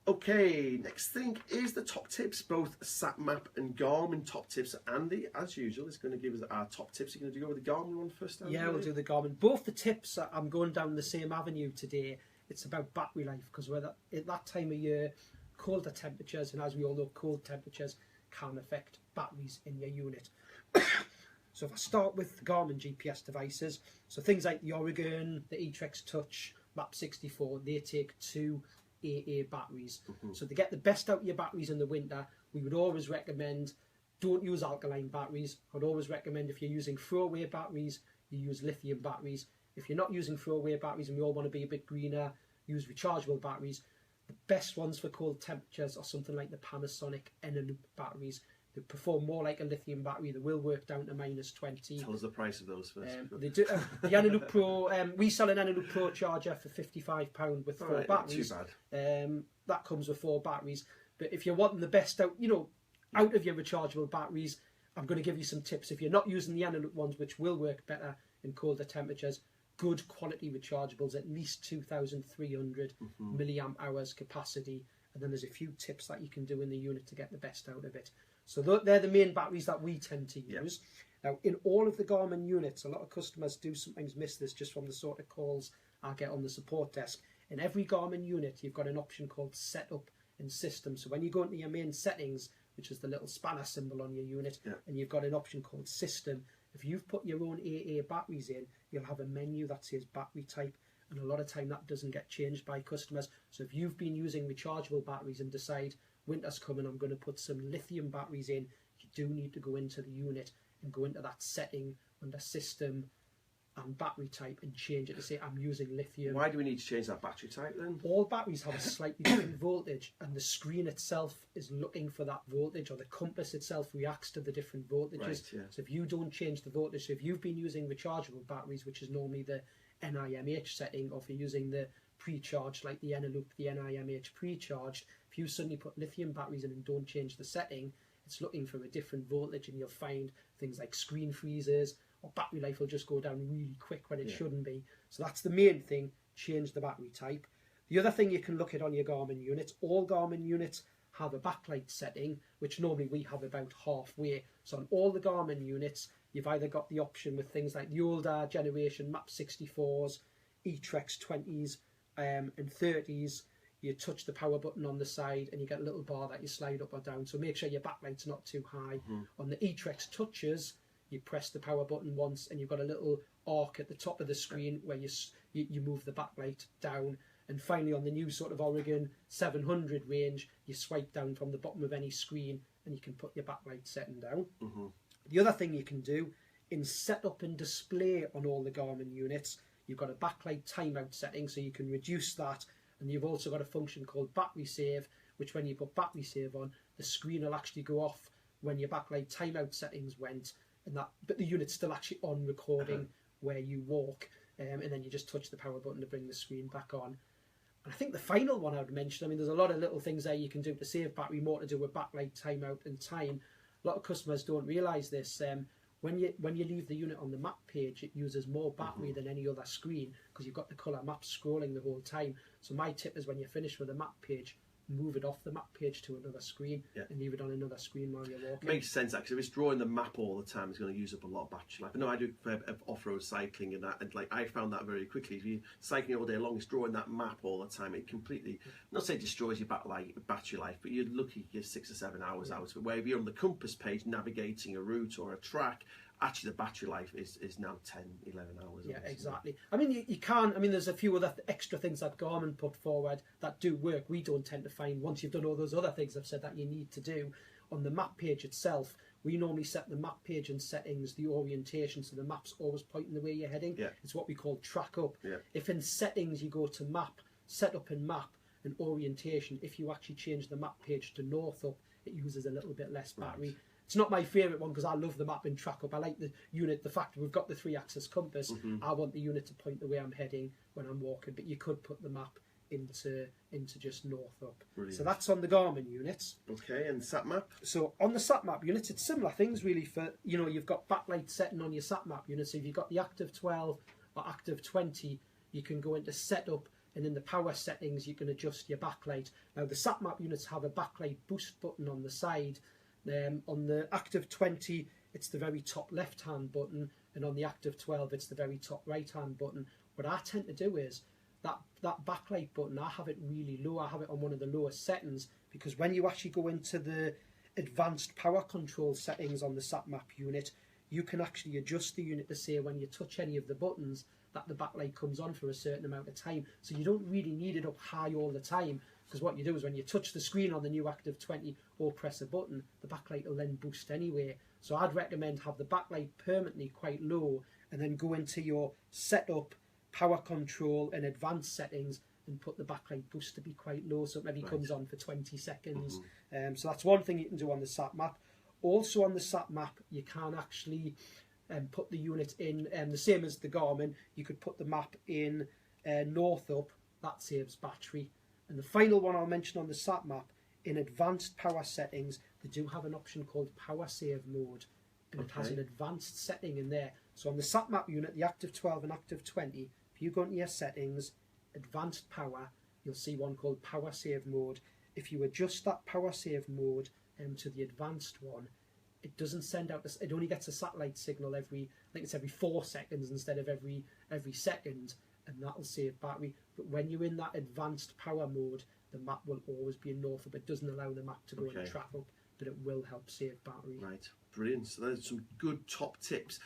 Okay, next thing is the top tips. Both SatMap and Garmin top tips. Andy, as usual, is going to give us our top tips. You're going to go with the Garmin one first, Andy? Yeah, we'll do the Garmin. Both the tips, I'm going down the same avenue today. It's about battery life, because we're at that time of year, colder temperatures, and as we all know, cold temperatures can affect batteries in your unit. So if I start with the Garmin GPS devices, so things like the Oregon, the eTrex Touch, Map 64, they take 2 AA batteries. So to get the best out of your batteries in the winter, we would always recommend don't use alkaline batteries. I'd always recommend, if you're using throwaway batteries, you use lithium batteries. If you're not using throwaway batteries, and we all want to be a bit greener, use rechargeable batteries. The best ones for cold temperatures are something like the Panasonic Eneloop batteries. They perform more like a lithium battery. They will work down to -20. Tell us the price of those first. They do, the Eneloop Pro, we sell an Eneloop Pro charger for £55 with 4 batteries. Not too bad. That comes with 4 batteries. But if you're wanting the best out, out of your rechargeable batteries, I'm going to give you some tips. If you're not using the Eneloop ones, which will work better in colder temperatures, good quality rechargeables, at least 2,300 milliamp hours capacity. And then there's a few tips that you can do in the unit to get the best out of it. So they're the main batteries that we tend to use. Now, in all of the Garmin units, a lot of customers do sometimes miss this just from the sort of calls I get on the support desk. In every Garmin unit, you've got an option called Setup and System. So when you go into your main settings, which is the little spanner symbol on your unit, and you've got an option called System, if you've put your own AA batteries in, you'll have a menu that says battery type. And a lot of time that doesn't get changed by customers. So if you've been using rechargeable batteries and decide winter's coming, I'm going to put some lithium batteries in, you do need to go into the unit and go into that setting under System and Battery Type and change it to say I'm using lithium. Why do we need to change that battery type then? All batteries have a slightly different voltage, and the screen itself is looking for that voltage, or the compass itself reacts to the different voltages. Right, yeah. So if you don't change the voltage, so if you've been using rechargeable batteries, which is normally the NIMH setting, or if you're using the pre-charged like the Eneloop, the NIMH pre-charged, if you suddenly put lithium batteries in and don't change the setting, it's looking for a different voltage, and you'll find things like screen freezes, or battery life will just go down really quick when it shouldn't be. So that's the main thing, change the battery type. The other thing you can look at on your Garmin units, all Garmin units have a backlight setting, which normally we have about halfway. So on all the Garmin units, you've either got the option with things like the older generation Map 64s, eTrex 20s and 30s, you touch the power button on the side and you get a little bar that you slide up or down. So make sure your backlight's not too high. On the eTrex Touches, you press the power button once and you've got a little arc at the top of the screen where you move the backlight down. And finally, on the new sort of Oregon 700 range, you swipe down from the bottom of any screen and you can put your backlight setting down. The other thing you can do, in Setup and Display on all the Garmin units, you've got a backlight timeout setting, so you can reduce that. And you've also got a function called Battery Save, which when you put Battery Save on, the screen will actually go off when your backlight timeout settings went, but the unit's still actually on recording where you walk, and then you just touch the power button to bring the screen back on. And I think the final one I would mention, I mean, there's a lot of little things there you can do to save battery, more to do with backlight timeout and time. A lot of customers don't realise this. When you leave the unit on the map page, it uses more battery than any other screen because you've got the colour maps scrolling the whole time. So my tip is, when you're finished with the map page, move it off the map page to another screen and leave it on another screen while you're walking. Makes sense, actually. If it's drawing the map all the time, it's going to use up a lot of battery life. I know I do off-road cycling and that, and like I found that very quickly. If you're cycling all day long, it's drawing that map all the time. It completely, not say destroys your battery life, but you're lucky you get 6 or 7 hours out of it. Where if you're on the compass page navigating a route or a track, actually the battery life is now 10, 11 hours. Yeah, exactly. I mean, you can, I mean, there's a few other extra things that Garmin put forward that do work. We don't tend to find, once you've done all those other things I've said that you need to do, on the map page itself, we normally set the map page and settings, the orientation, so the map's always pointing the way you're heading. It's what we call track up. If in settings you go to map, setup and map, and orientation, if you actually change the map page to north up, it uses a little bit less battery. Right. It's not my favourite one because I love the map and track up. I like the unit, the fact that we've got the 3-axis compass. I want the unit to point the way I'm heading when I'm walking, but you could put the map into just north up. Brilliant. So that's on the Garmin units. Okay, and SatMap? So on the SatMap units, it's similar things really. For, you know, you've got backlight setting on your SatMap unit. So if you've got the Active 12 or Active 20, you can go into Setup, and in the power settings you can adjust your backlight. Now the SatMap units have a backlight boost button on the side. On the Active 20 it's the very top left hand button, and on the Active 12 it's the very top right hand button. What I tend to do is that backlight button, I have it really low. I have it on one of the lowest settings, because when you actually go into the advanced power control settings on the SatMap unit, you can actually adjust the unit to say when you touch any of the buttons that the backlight comes on for a certain amount of time. So you don't really need it up high all the time, because what you do is when you touch the screen on the new Active 20 or press a button, the backlight will then boost anyway. So I'd recommend have the backlight permanently quite low, and then go into your setup, power control and advanced settings and put the backlight boost to be quite low, so it maybe comes on for 20 seconds. So that's one thing you can do on the SatMap. Also on the SatMap you can actually put the unit in, the same as the Garmin, you could put the map in north up, that saves battery. And the final one I'll mention on the SatMap, in advanced power settings they do have an option called power save mode, and it has an advanced setting in there. So on the SatMap unit, the Active 12 and Active 20, if you go into your settings, advanced power, you'll see one called power save mode. If you adjust that power save mode to the advanced one, it doesn't send out this, it only gets a satellite signal every, I think it's every 4 seconds instead of every second, and that'll save battery. But when you're in that advanced power mode, the map will always be in north up. It doesn't allow the map to go in track up, but it will help save battery. Right, brilliant. So those are some good top tips.